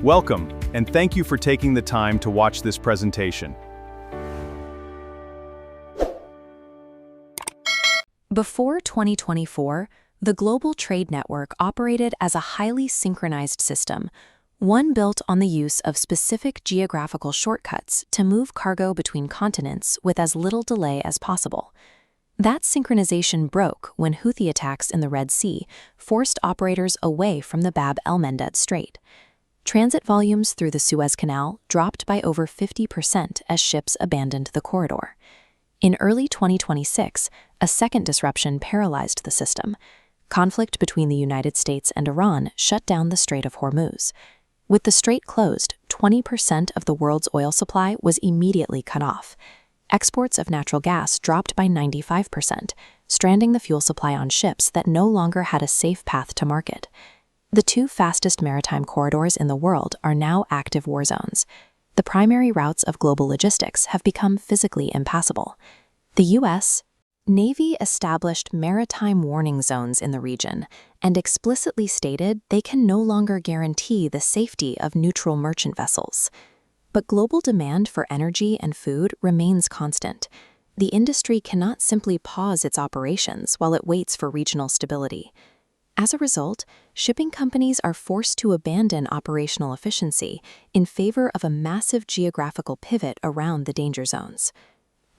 Welcome, and thank you for taking the time to watch this presentation. Before 2024, the global trade network operated as a highly synchronized system, one built on the use of specific geographical shortcuts to move cargo between continents with as little delay as possible. That synchronization broke when Houthi attacks in the Red Sea forced operators away from the Bab el-Mandeb Strait. Transit volumes through the Suez Canal dropped by over 50% as ships abandoned the corridor. In early 2026, a second disruption paralyzed the system. Conflict between the United States and Iran shut down the Strait of Hormuz. With the strait closed, 20% of the world's oil supply was immediately cut off. Exports of natural gas dropped by 95%, stranding the fuel supply on ships that no longer had a safe path to market. The two fastest maritime corridors in the world are now active war zones. The primary routes of global logistics have become physically impassable. The U.S. Navy established maritime warning zones in the region and explicitly stated they can no longer guarantee the safety of neutral merchant vessels. But global demand for energy and food remains constant. The industry cannot simply pause its operations while it waits for regional stability. As a result, shipping companies are forced to abandon operational efficiency in favor of a massive geographical pivot around the danger zones.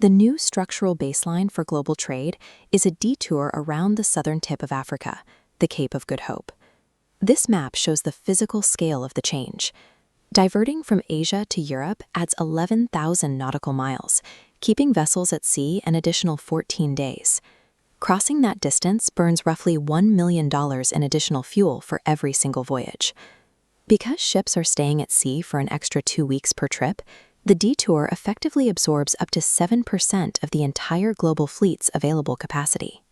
The new structural baseline for global trade is a detour around the southern tip of Africa, the Cape of Good Hope. This map shows the physical scale of the change. Diverting from Asia to Europe adds 11,000 nautical miles, keeping vessels at sea an additional 14 days. Crossing that distance burns roughly $1 million in additional fuel for every single voyage. Because ships are staying at sea for an extra 2 weeks per trip, the detour effectively absorbs up to 7% of the entire global fleet's available capacity.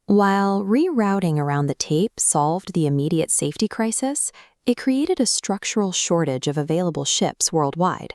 While rerouting around the tape solved the immediate safety crisis, it created a structural shortage of available ships worldwide.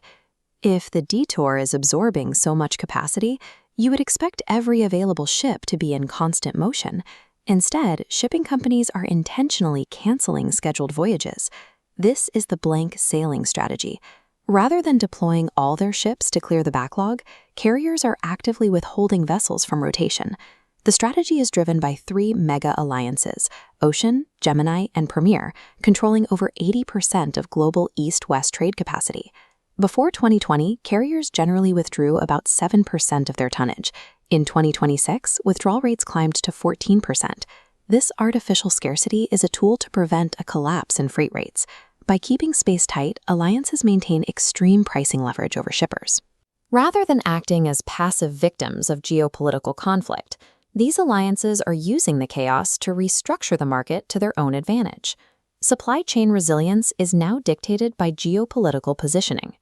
If the detour is absorbing so much capacity, you would expect every available ship to be in constant motion. Instead, shipping companies are intentionally canceling scheduled voyages. This is the blank sailing strategy. Rather than deploying all their ships to clear the backlog, carriers are actively withholding vessels from rotation. The strategy is driven by 3 mega alliances, Ocean, Gemini, and Premier, controlling over 80% of global east-west trade capacity. Before 2020, carriers generally withdrew about 7% of their tonnage. In 2026, withdrawal rates climbed to 14%. This artificial scarcity is a tool to prevent a collapse in freight rates. By keeping space tight, alliances maintain extreme pricing leverage over shippers. Rather than acting as passive victims of geopolitical conflict, these alliances are using the chaos to restructure the market to their own advantage. Supply chain resilience is now dictated by geopolitical positioning.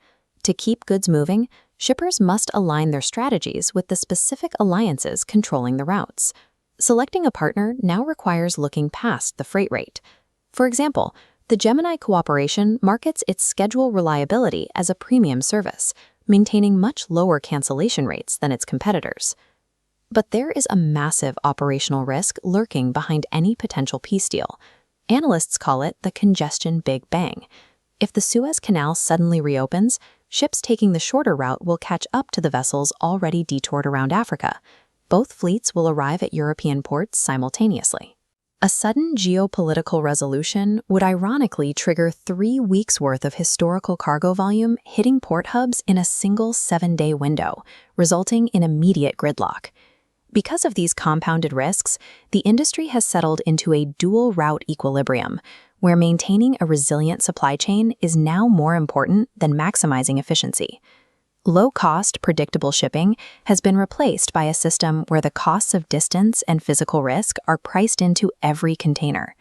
To keep goods moving, shippers must align their strategies with the specific alliances controlling the routes. Selecting a partner now requires looking past the freight rate. For example, the Gemini cooperation markets its schedule reliability as a premium service, maintaining much lower cancellation rates than its competitors. But there is a massive operational risk lurking behind any potential peace deal. Analysts call it the congestion big bang. If the Suez Canal suddenly reopens, ships taking the shorter route will catch up to the vessels already detoured around Africa. Both fleets will arrive at European ports simultaneously. A sudden geopolitical resolution would ironically trigger 3 weeks' worth of historical cargo volume hitting port hubs in a single 7-day window, resulting in immediate gridlock. Because of these compounded risks, the industry has settled into a dual route equilibrium, where maintaining a resilient supply chain is now more important than maximizing efficiency. Low-cost, predictable shipping has been replaced by a system where the costs of distance and physical risk are priced into every container.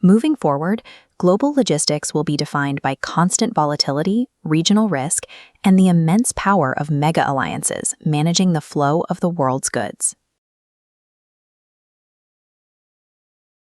Moving forward, global logistics will be defined by constant volatility, regional risk, and the immense power of mega alliances managing the flow of the world's goods.